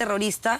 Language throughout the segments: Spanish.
terrorista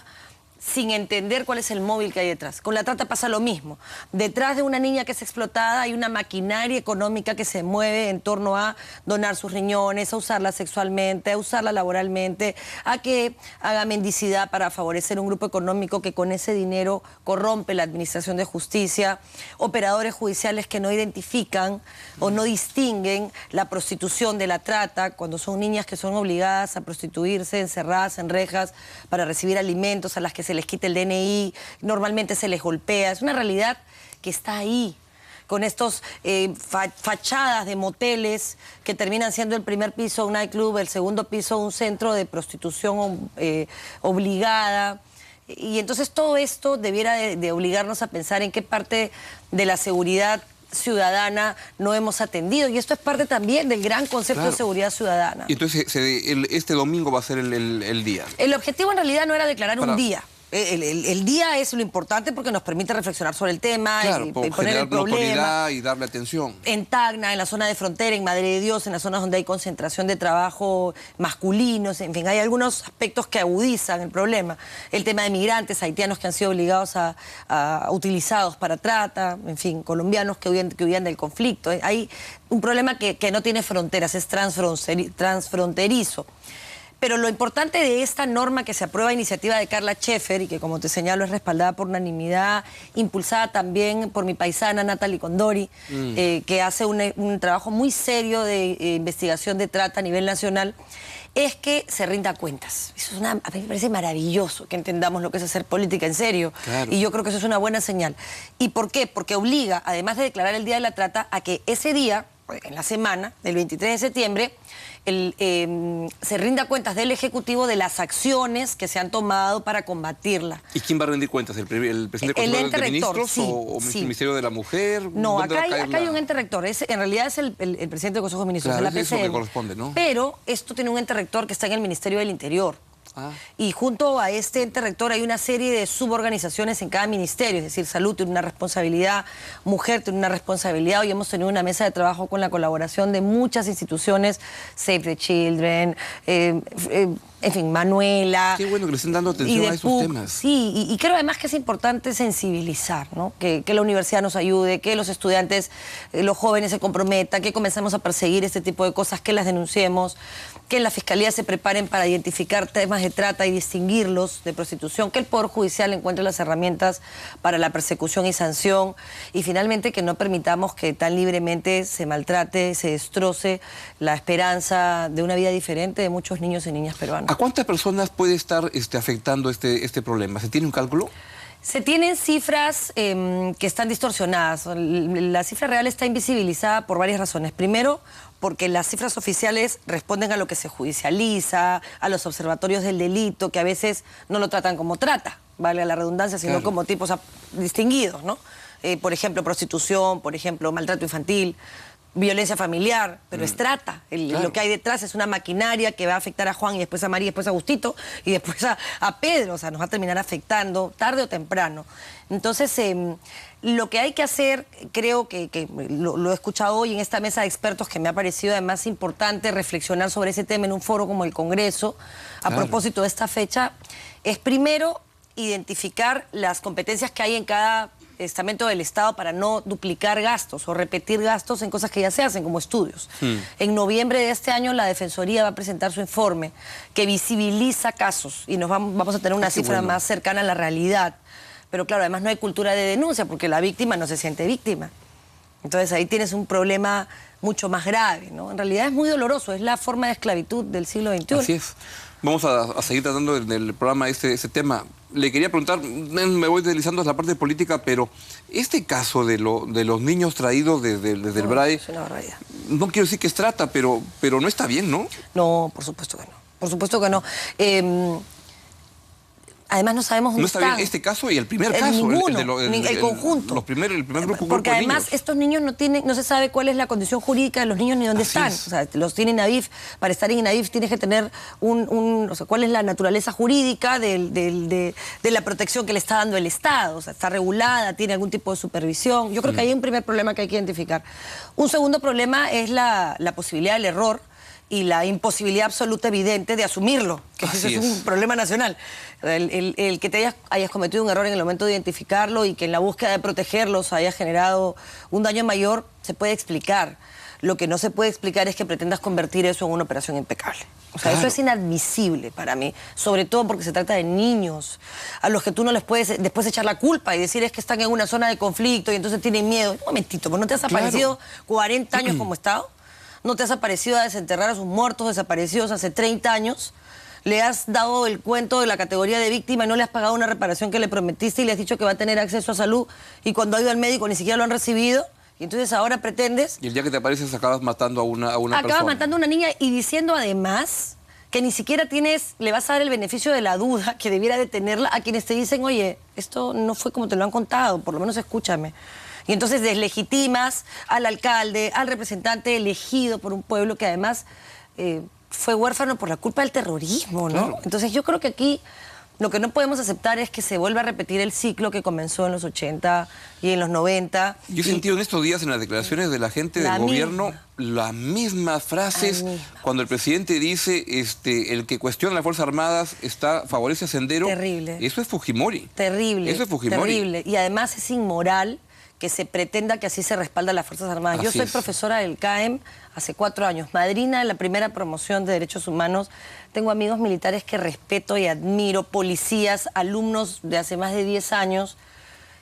sin entender cuál es el móvil que hay detrás. Con la trata pasa lo mismo. Detrás de una niña que es explotada hay una maquinaria económica que se mueve en torno a donar sus riñones, a usarla sexualmente, a usarla laboralmente, a que haga mendicidad para favorecer un grupo económico que con ese dinero corrompe la administración de justicia, operadores judiciales que no identifican o no distinguen la prostitución de la trata, cuando son niñas que son obligadas a prostituirse, encerradas en rejas para recibir alimentos, a las que se les quita el DNI, normalmente se les golpea. Es una realidad que está ahí, con estos fachadas de moteles que terminan siendo el primer piso un nightclub, el segundo piso un centro de prostitución obligada. Y entonces todo esto debiera de obligarnos a pensar en qué parte de la seguridad ciudadana no hemos atendido, y esto es parte también del gran concepto de seguridad ciudadana. Entonces este domingo va a ser el día. El objetivo en realidad no era declarar un día. El día es lo importante porque nos permite reflexionar sobre el tema, claro, y poner el problema y darle atención. En Tacna, en la zona de frontera, en Madre de Dios, en las zonas donde hay concentración de trabajo masculinos, en fin, hay algunos aspectos que agudizan el problema. El tema de migrantes haitianos que han sido obligados utilizados para trata, en fin, colombianos que huían del conflicto. Hay un problema que no tiene fronteras, es transfronterizo. Pero lo importante de esta norma que se aprueba a iniciativa de Carla Schaefer y que, como te señalo, es respaldada por unanimidad, impulsada también por mi paisana Natalie Condori, que hace un trabajo muy serio de investigación de trata a nivel nacional, es que se rinda cuentas. Eso a mí me parece maravilloso que entendamos lo que es hacer política en serio. Claro. Y yo creo que eso es una buena señal. ¿Y por qué? Porque obliga, además de declarar el Día de la Trata, a que ese día, en la semana del 23 de septiembre, se rinda cuentas del Ejecutivo de las acciones que se han tomado para combatirla. ¿Y quién va a rendir cuentas? ¿El presidente el ente de rector, ministros o el Ministerio de la Mujer? No, acá hay un ente rector. En realidad es el presidente del Consejo de Ministros, claro, de la es eso que corresponde, ¿no? Pero esto tiene un ente rector que está en el Ministerio del Interior. Y junto a este ente rector hay una serie de suborganizaciones en cada ministerio, es decir, Salud tiene una responsabilidad, Mujer tiene una responsabilidad. Hoy hemos tenido una mesa de trabajo con la colaboración de muchas instituciones, Save the Children, en fin, Manuela. Qué bueno que le estén dando atención a esos temas. Sí, y creo además que es importante sensibilizar, ¿no? Que la universidad nos ayude, que los estudiantes, los jóvenes se comprometan, que comencemos a perseguir este tipo de cosas, que las denunciemos, que en la Fiscalía se preparen para identificar temas de trata y distinguirlos de prostitución, que el Poder Judicial encuentre las herramientas para la persecución y sanción, y finalmente que no permitamos que tan libremente se maltrate, se destroce la esperanza de una vida diferente de muchos niños y niñas peruanas. ¿A cuántas personas puede estar afectando este problema? ¿Se tiene un cálculo? Se tienen cifras que están distorsionadas. La cifra real está invisibilizada por varias razones. Primero, porque las cifras oficiales responden a lo que se judicializa, a los observatorios del delito, que a veces no lo tratan como trata, vale la redundancia, sino como tipos distinguidos, ¿no? Por ejemplo, prostitución, por ejemplo, maltrato infantil, violencia familiar, pero es trata. Lo que hay detrás es una maquinaria que va a afectar a Juan y después a María, y después a Agustito y después a Pedro. O sea, nos va a terminar afectando tarde o temprano. Entonces, lo que hay que hacer, creo que lo he escuchado hoy en esta mesa de expertos, que me ha parecido además importante reflexionar sobre ese tema en un foro como el Congreso, a propósito de esta fecha, es primero identificar las competencias que hay en cada estamento del Estado para no duplicar gastos o repetir gastos en cosas que ya se hacen, como estudios. En noviembre de este año la Defensoría va a presentar su informe que visibiliza casos y vamos a tener una cifra más cercana a la realidad. Pero claro, además no hay cultura de denuncia porque la víctima no se siente víctima. Entonces ahí tienes un problema mucho más grave, ¿no? En realidad es muy doloroso, es la forma de esclavitud del siglo XXI. Así es. Vamos a seguir tratando en el programa ese tema. Le quería preguntar, me voy deslizando a la parte política, pero este caso de los niños traídos desde el BRAE, es una barbaridad. No quiero decir que es trata, pero no está bien, ¿no? No, por supuesto que no. Por supuesto que no. Además no sabemos dónde no está bien este caso y el primer caso. Ninguno, el conjunto. El primer grupo Porque de además niños. Estos niños no se sabe cuál es la condición jurídica de los niños ni dónde están. O sea, los tiene INAVIF. Para estar en INAVIF tienes que tener o sea, cuál es la naturaleza jurídica de la protección que le está dando el Estado. O sea, está regulada, tiene algún tipo de supervisión. Yo creo que hay un primer problema que hay que identificar. Un segundo problema es la posibilidad del error y la imposibilidad absoluta evidente de asumirlo, que eso es un problema nacional. El que te hayas cometido un error en el momento de identificarlo y que en la búsqueda de protegerlos haya generado un daño mayor, se puede explicar. Lo que no se puede explicar es que pretendas convertir eso en una operación impecable. O sea, eso es inadmisible para mí, sobre todo porque se trata de niños a los que tú no les puedes después echar la culpa y decir es que están en una zona de conflicto y entonces tienen miedo. Un momentito, ¿no te has aparecido 40 años como Estado? ¿No te has aparecido a desenterrar a sus muertos desaparecidos hace 30 años? ¿Le has dado el cuento de la categoría de víctima y no le has pagado una reparación que le prometiste y le has dicho que va a tener acceso a salud y cuando ha ido al médico ni siquiera lo han recibido? Y entonces ahora pretendes... Y el día que te apareces acabas matando a una persona. Acabas matando a una niña y diciendo además que ni siquiera le vas a dar el beneficio de la duda que debiera de tenerla a quienes te dicen, oye, esto no fue como te lo han contado, por lo menos escúchame. Y entonces deslegitimas al alcalde, al representante elegido por un pueblo que además fue huérfano por la culpa del terrorismo, ¿no? Claro. Entonces yo creo que aquí lo que no podemos aceptar es que se vuelva a repetir el ciclo que comenzó en los 80 y en los 90. Yo he sentido en estos días en las declaraciones de la gente del gobierno las mismas frases cuando el presidente dice el que cuestiona las Fuerzas Armadas favorece a Sendero. Terrible. Eso es Fujimori. Terrible. Eso es Fujimori. Terrible. Y además es inmoral que se pretenda que así se respaldan las Fuerzas Armadas. Yo soy profesora del CAEM hace 4 años, madrina de la primera promoción de Derechos Humanos. Tengo amigos militares que respeto y admiro, policías, alumnos de hace más de 10 años,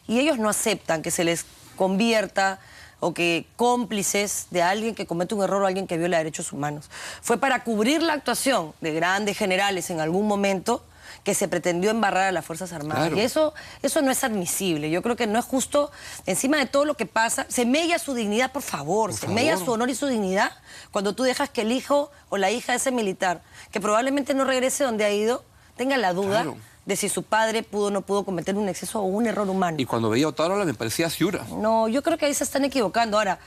y ellos no aceptan que se les convierta o que cómplices de alguien que comete un error o alguien que viola derechos humanos. Fue para cubrir la actuación de grandes generales en algún momento que se pretendió embarrar a las Fuerzas Armadas. Claro. Y eso no es admisible. Yo creo que no es justo, encima de todo lo que pasa, se mella su dignidad, por favor. Se mella su honor y su dignidad cuando tú dejas que el hijo o la hija de ese militar, que probablemente no regrese donde ha ido, tenga la duda de si su padre pudo o no pudo cometer un exceso o un error humano. Y cuando veía a Otárola me parecía Ciura. No, yo creo que ahí se están equivocando. Ahora,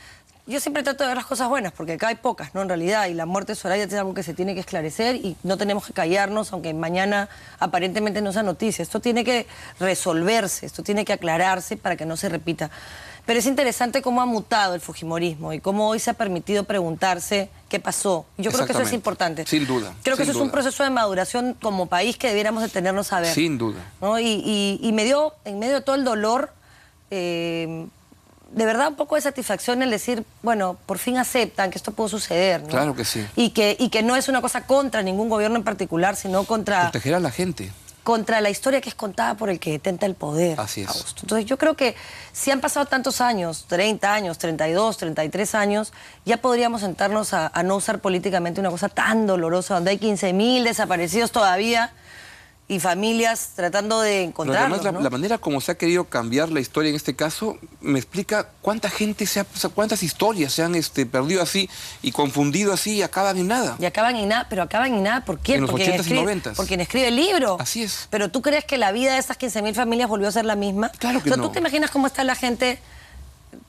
yo siempre trato de ver las cosas buenas, porque acá hay pocas, ¿no? En realidad, y la muerte de Soraya es algo que se tiene que esclarecer y no tenemos que callarnos, aunque mañana aparentemente no sea noticia. Esto tiene que resolverse, esto tiene que aclararse para que no se repita. Pero es interesante cómo ha mutado el fujimorismo y cómo hoy se ha permitido preguntarse qué pasó. Yo creo que eso es importante. Sin duda. Creo que eso es un proceso de maduración como país que debiéramos detenernos a ver. Sin duda. ¿No? Y me dio, en medio de todo el dolor, de verdad un poco de satisfacción el decir, bueno, por fin aceptan que esto pudo suceder, ¿no? Claro que sí. Y que no es una cosa contra ningún gobierno en particular, sino contra... Proteger a la gente. Contra la historia que es contada por el que detenta el poder. Así es. Augusto. Entonces yo creo que si han pasado tantos años, 30 años, 32, 33 años, ya podríamos sentarnos a no usar políticamente una cosa tan dolorosa, donde hay 15.000 desaparecidos todavía y familias tratando de encontrarlos, además, ¿no? la manera como se ha querido cambiar la historia en este caso me explica cuánta gente cuántas historias se han perdido así y confundido así y acaban en nada. Y acaban en nada, pero acaban en nada ¿por quién? En los 80s y 90s. Por quien escribe el libro. Así es. Pero ¿tú crees que la vida de esas 15.000 familias volvió a ser la misma? Claro que no. no. ¿Tú te imaginas cómo está la gente,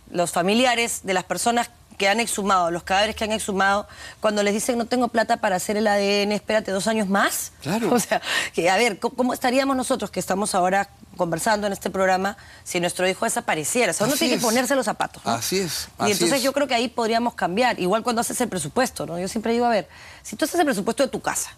los familiares de las personas que han exhumado, los cadáveres que han exhumado, cuando les dicen no tengo plata para hacer el ADN, espérate 2 años más? Claro. O sea, que, a ver, ¿cómo estaríamos nosotros que estamos ahora conversando en este programa si nuestro hijo desapareciera? O sea, uno tiene que ponerse los zapatos, ¿no? Así es. Y entonces yo creo que ahí podríamos cambiar. Igual cuando haces el presupuesto, ¿no? Yo siempre digo, a ver, si tú haces el presupuesto de tu casa,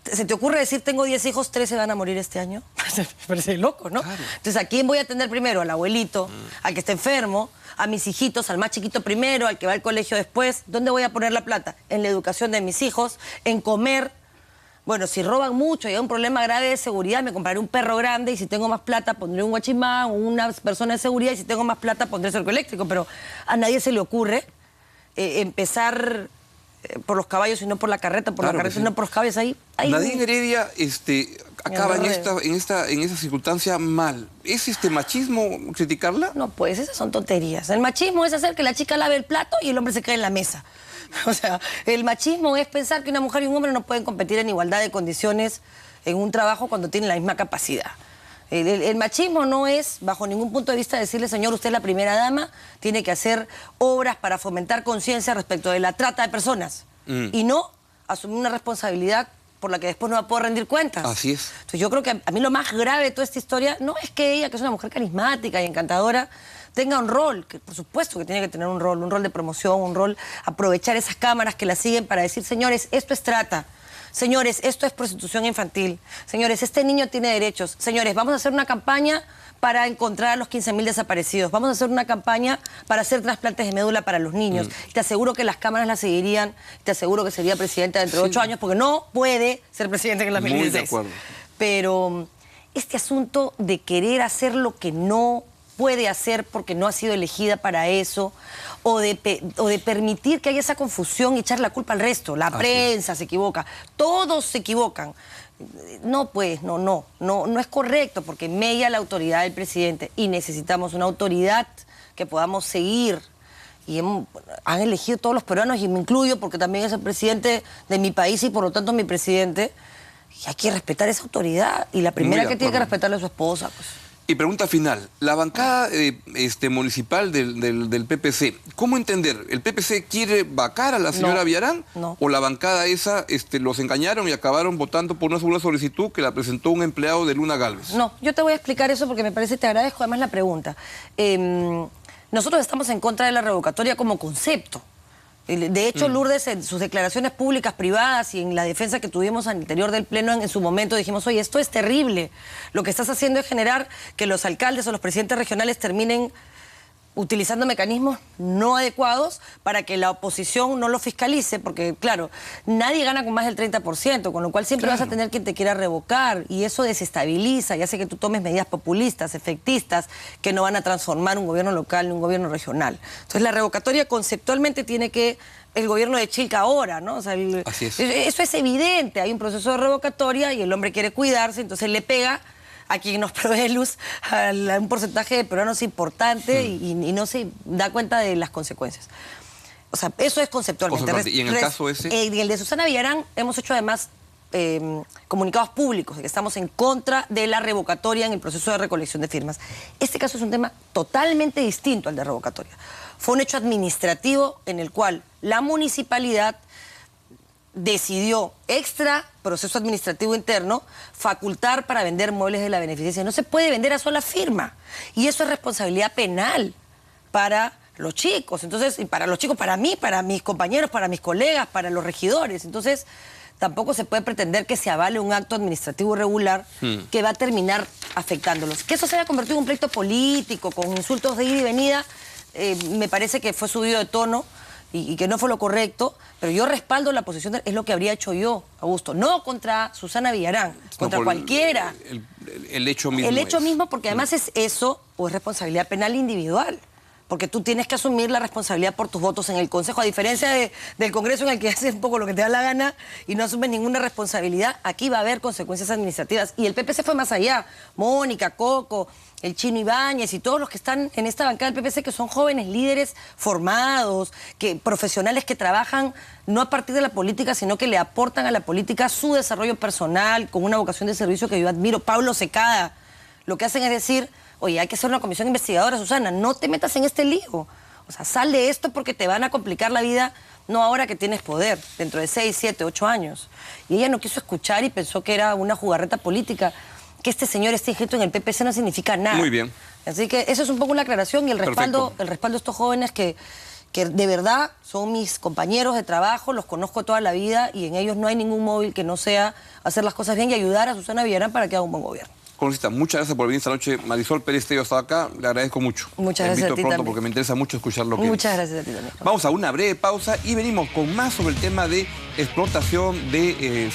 ¿se te ocurre decir, tengo 10 hijos, 13 van a morir este año? Me parece loco, ¿no? Claro. Entonces, ¿a quién voy a atender primero? Al abuelito, al que está enfermo, a mis hijitos, al más chiquito primero, al que va al colegio después. ¿Dónde voy a poner la plata? En la educación de mis hijos, en comer. Bueno, si roban mucho y hay un problema grave de seguridad, me compraré un perro grande y si tengo más plata pondré un guachimán o una persona de seguridad y si tengo más plata pondré cerco eléctrico. Pero a nadie se le ocurre empezar por los caballos y no por la carreta, por la carreta y no por los caballos. Ahí Nadine Heredia acaba en esa circunstancia mal. ¿Es machismo criticarla? No, pues esas son tonterías. El machismo es hacer que la chica lave el plato y el hombre se quede en la mesa. O sea, el machismo es pensar que una mujer y un hombre no pueden competir en igualdad de condiciones en un trabajo cuando tienen la misma capacidad. El machismo no es, bajo ningún punto de vista, decirle, señor, usted es la primera dama, tiene que hacer obras para fomentar conciencia respecto de la trata de personas. Y no asumir una responsabilidad por la que después no va a poder rendir cuentas. Así es. Entonces yo creo que a mí lo más grave de toda esta historia no es que ella, que es una mujer carismática y encantadora, tenga un rol, que por supuesto que tiene que tener un rol de promoción, un rol, aprovechar esas cámaras que la siguen para decir, señores, esto es trata. Señores, esto es prostitución infantil. Señores, este niño tiene derechos. Señores, vamos a hacer una campaña para encontrar a los 15.000 desaparecidos. Vamos a hacer una campaña para hacer trasplantes de médula para los niños. Te aseguro que las cámaras la seguirían. Te aseguro que sería presidenta dentro de 8 años, porque no puede ser presidente en el 2016. Muy de acuerdo. Pero este asunto de querer hacer lo que no puede hacer porque no ha sido elegida para eso, o de permitir que haya esa confusión y echar la culpa al resto. La prensa se equivoca, todos se equivocan. No, pues, no es correcto, porque mella la autoridad del presidente y necesitamos una autoridad que podamos seguir. Y han elegido todos los peruanos, y me incluyo porque también es el presidente de mi país y por lo tanto mi presidente. Y hay que respetar esa autoridad. Y la primera que tiene que respetarle a su esposa, pues. Y pregunta final, la bancada municipal del PPC, ¿cómo entender? ¿El PPC quiere vacar a la señora Villarán? No. ¿O la bancada esa los engañaron y acabaron votando por una solicitud que la presentó un empleado de Luna Gálvez? No, yo te voy a explicar eso porque me parece, te agradezco además la pregunta. Nosotros estamos en contra de la revocatoria como concepto. De hecho, Lourdes, en sus declaraciones públicas, privadas y en la defensa que tuvimos al interior del Pleno en su momento, dijimos, oye, esto es terrible. Lo que estás haciendo es generar que los alcaldes o los presidentes regionales terminen utilizando mecanismos no adecuados para que la oposición no lo fiscalice, porque, claro, nadie gana con más del 30%, con lo cual siempre vas a tener quien te quiera revocar, y eso desestabiliza y hace que tú tomes medidas populistas, efectistas, que no van a transformar un gobierno local ni un gobierno regional. Entonces, la revocatoria conceptualmente tiene que el gobierno de Chilca ahora, ¿no? O sea, Así es. Eso es evidente, hay un proceso de revocatoria y el hombre quiere cuidarse, entonces le pega a quien nos provee luz a un porcentaje de peruanos importante y no se da cuenta de las consecuencias. O sea, eso es conceptualmente. ¿Y en el caso ese? En el de Susana Villarán hemos hecho además comunicados públicos de que estamos en contra de la revocatoria en el proceso de recolección de firmas. Este caso es un tema totalmente distinto al de revocatoria. Fue un hecho administrativo en el cual la municipalidad decidió, extra proceso administrativo interno, facultar para vender muebles de la beneficencia. No se puede vender a sola firma. Y eso es responsabilidad penal para los chicos. Entonces, y para los chicos, para mí, para mis compañeros, para mis colegas, para los regidores. Entonces, tampoco se puede pretender que se avale un acto administrativo irregular que va a terminar afectándolos. Que eso se haya convertido en un pleito político, con insultos de ida y venida, me parece que fue subido de tono y que no fue lo correcto, pero yo respaldo la posición, es lo que habría hecho yo, Augusto, no contra Susana Villarán, contra cualquiera. El hecho mismo. El hecho mismo, porque además es eso, o es responsabilidad penal individual, porque tú tienes que asumir la responsabilidad por tus votos en el Consejo, a diferencia del Congreso en el que haces un poco lo que te da la gana y no asumes ninguna responsabilidad. Aquí va a haber consecuencias administrativas, y el PPC fue más allá. Mónica, Coco, el Chino Ibáñez y todos los que están en esta bancada del PPC, que son jóvenes líderes formados, profesionales que trabajan no a partir de la política, sino que le aportan a la política su desarrollo personal, con una vocación de servicio que yo admiro. Pablo Secada, lo que hacen es decir, oye, hay que hacer una comisión investigadora, Susana, no te metas en este lío. O sea, sal de esto porque te van a complicar la vida, no ahora que tienes poder, dentro de 6, 7, 8 años. Y ella no quiso escuchar y pensó que era una jugarreta política. Que este señor esté inscrito en el PPC no significa nada. Muy bien. Así que eso es un poco una aclaración y el respaldo de estos jóvenes que de verdad son mis compañeros de trabajo, los conozco toda la vida y en ellos no hay ningún móvil que no sea hacer las cosas bien y ayudar a Susana Villarán para que haga un buen gobierno. Congresista, muchas gracias por venir esta noche. Marisol Pérez Tello estaba acá, le agradezco mucho. Muchas gracias a ti pronto también. porque me interesa mucho escuchar lo que Muchas gracias a ti también. Vamos a una breve pausa y venimos con más sobre el tema de explotación de